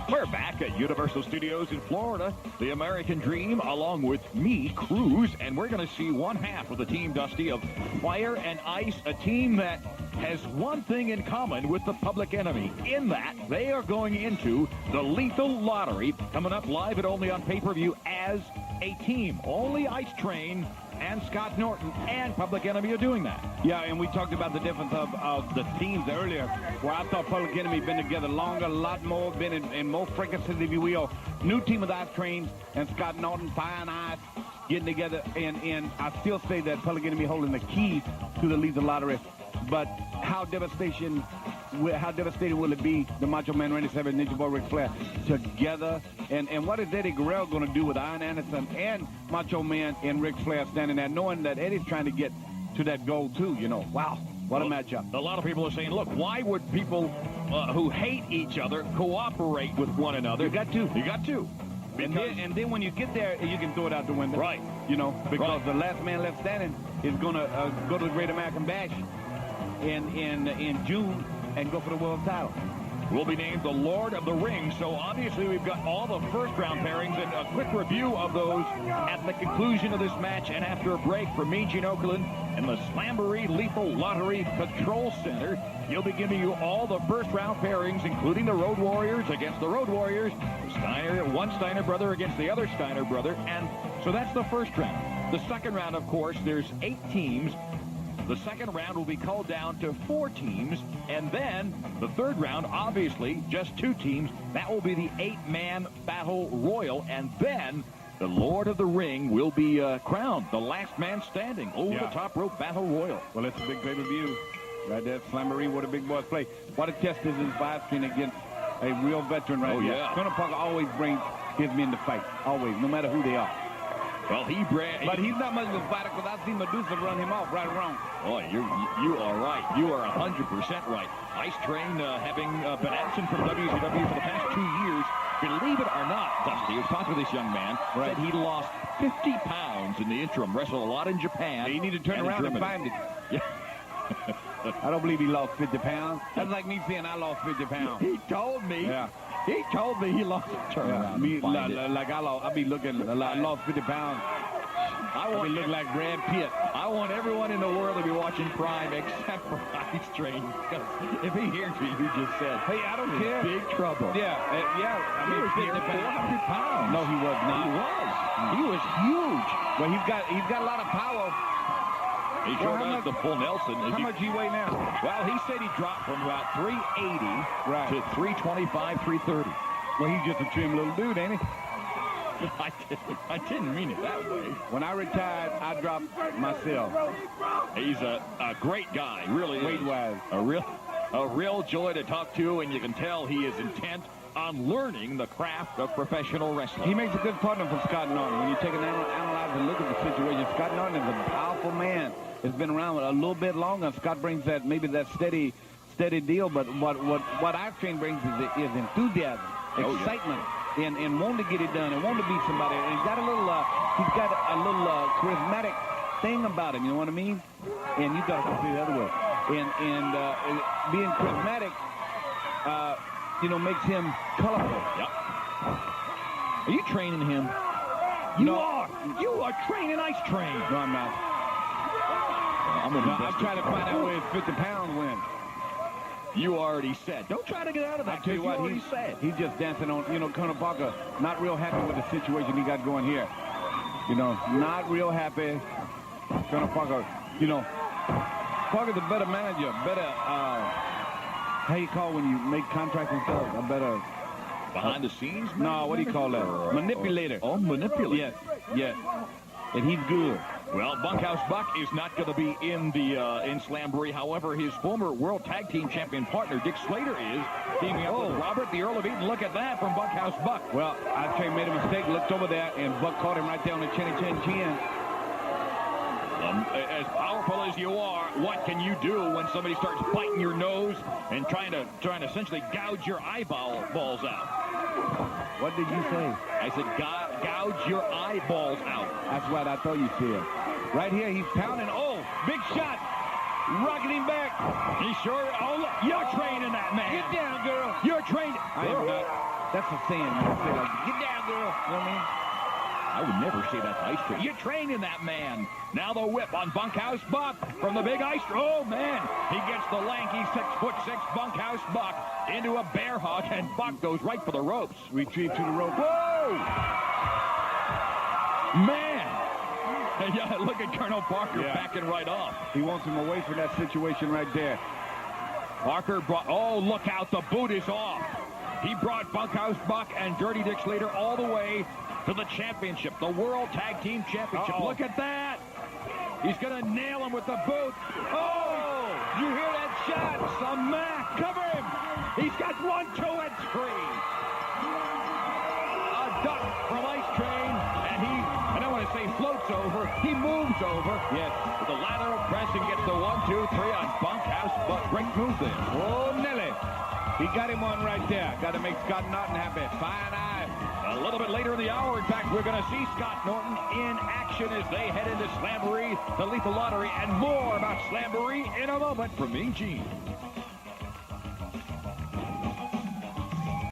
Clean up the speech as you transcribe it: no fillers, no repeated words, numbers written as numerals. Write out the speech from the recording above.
We're back at Universal Studios in Florida, the American Dream, along with me, Cruz, and we're going to see one half of the team, Dusty, of Fire and Ice, a team that has one thing in common with the Public Enemy, in that they are going into the Lethal Lottery, coming up live and only on pay-per-view as a team. Only Ice Train and Scott Norton and Public Enemy are doing that. Yeah, and we talked about the difference of the teams earlier, where I thought Public Enemy been together longer, a lot more, been in more frequencies, if you will. New team of Ice Train and Scott Norton, Fire and Ice, getting together, and I still say that Public Enemy holding the key to the Lethal Lottery. But how devastating will it be, the Macho Man Randy Savage and Ninja Boy Ric Flair together? And what is Eddie Guerrero going to do with Iron Anderson and Macho Man and Ric Flair standing there, knowing that Eddie's trying to get to that goal too, you know? Wow, what a matchup. A lot of people are saying, look, why would people who hate each other cooperate with one another? You got to. You got to. And then when you get there, you can throw it out the window. Right. You know, because the last man left standing is going to go to the Great American Bash in June and go for the world title. Will be named the Lord of the Ring. So obviously we've got all the first round pairings and a quick review of those at the conclusion of this match and after a break from me, Gene Okerlund, in the Slamboree Lethal Lottery Control Center. He'll be giving you all the first round pairings, including the Road Warriors against the Road Warriors, one Steiner brother against the other Steiner brother, and so that's the first round. The second round, of course, there's 8 teams. The second round will be called down to 4 teams, and then the third round, obviously, just 2 teams. That will be the 8-man Battle Royal, and then the Lord of the Ring will be crowned, the last man standing, over the top rope Battle Royal. Well, it's a big pay-per-view. Right there, Slamboree, where the big boys play. What a test is in 5-screen against a real veteran right here. Yeah. Colonel Parker always brings his men to fight, always, no matter who they are. Well, but he's not much of a fighter because I've seen Medusa run him off right or wrong. Oh, you are right. You are 100% right. Ice Train, having been absent from WCW for the past 2 years, believe it or not, Dusty, I was talking to this young man, said he lost 50 pounds in the interim, wrestled a lot in Japan. You need to turn around and find it. Yeah. I don't believe he lost 50 pounds. That's like me saying I lost 50 pounds. He told me. Yeah. He told me he lost. Turn around. I be looking like I lost 50 pounds. I look like Brad Pitt. I want everyone in the world to be watching Prime except for Ice Train. Because if he hears what you just said, hey, I don't care. Big trouble. Yeah. I mean, he was 400 pounds. No, he was not. He was. He was huge. Well, he's got a lot of power. He sure does the full Nelson. How much he weigh now? Well, he said he dropped from about 380 to 325, 330. Well, he's just a trim little dude, ain't he? I didn't mean it that way. When I retired, I dropped myself. He's a great guy, really. Weight-wise. A real joy to talk to, and you can tell he is intent on learning the craft of professional wrestling. He makes a good partner for Scott Norton. When you take an analyze and look at the situation, Scott Norton is a powerful man. He's been around a little bit longer. Scott brings that steady deal, but what Ice Train brings is enthusiasm, excitement, and wanting to get it done and wanting to beat somebody. And he's got a little charismatic thing about him. You know what I mean? And you got to see the other way. And being charismatic, makes him colorful. Yep. Are you training him? You are training Ice Train. No, I'm not. I'm trying to find out where his 50 pounds went. You already said. Don't try to get out of that. I tell you what, he's just dancing on, Colonel Parker, not real happy with the situation he got going here. Not real happy. Colonel Parker, Parker's a better manager, better, how you call when you make contracts and stuff? A better... Behind the scenes? No, what do you call that? Manipulator. Oh, manipulator. Yes. And he's good. Well, Bunkhouse Buck is not going to be in Slamboree. However, his former World Tag Team Champion partner, Dick Slater, is teaming up with Robert, the Earl of Eaton. Look at that from Bunkhouse Buck. Well, Ice Train made a mistake, looked over there, and Buck caught him right there on the chin. As powerful as you are, what can you do when somebody starts biting your nose and trying to essentially gouge your eyeballs out? What did you say? I said gouge your eyeballs out. That's what I thought you said. Right here, he's pounding. Oh, big shot. Rocking him back. He sure, oh, look, you're training that man. Get down, girl. You're trained. I am not. That's a saying. Like, get down, girl. You know what I mean? I would never say that's ice cream. You're training that man. Now the whip on Bunkhouse Buck from the big ice. Oh, man. He gets the lanky 6'6" Bunkhouse Buck into a bear hug, and Buck goes right for the ropes. Retrieve to the rope. Whoa! Man. Yeah, look at Colonel Parker backing right off. He wants him away from that situation right there. Parker brought, oh, look out, the boot is off. He brought Bunkhouse Buck and Dirty Dick Slater all the way to the championship, the World Tag Team Championship. Look at that. He's going to nail him with the boot. Oh, you hear that shot? Some Mac. Cover him. He's got 1, 2, and 3. A duck from Ice Train, and he, I don't want to say floats over, he moves over. Yes. With the lateral press and gets the 1, 2, 3 on Bunkhouse Buck. Great move there. Oh, Nelly. He got him on right there. Got to make Scott Norton happy. Fine eye. A little bit later in the hour, in fact, we're going to see Scott Norton in action as they head into Slamboree, the Lethal Lottery, and more about Slamboree in a moment from Mean Gene.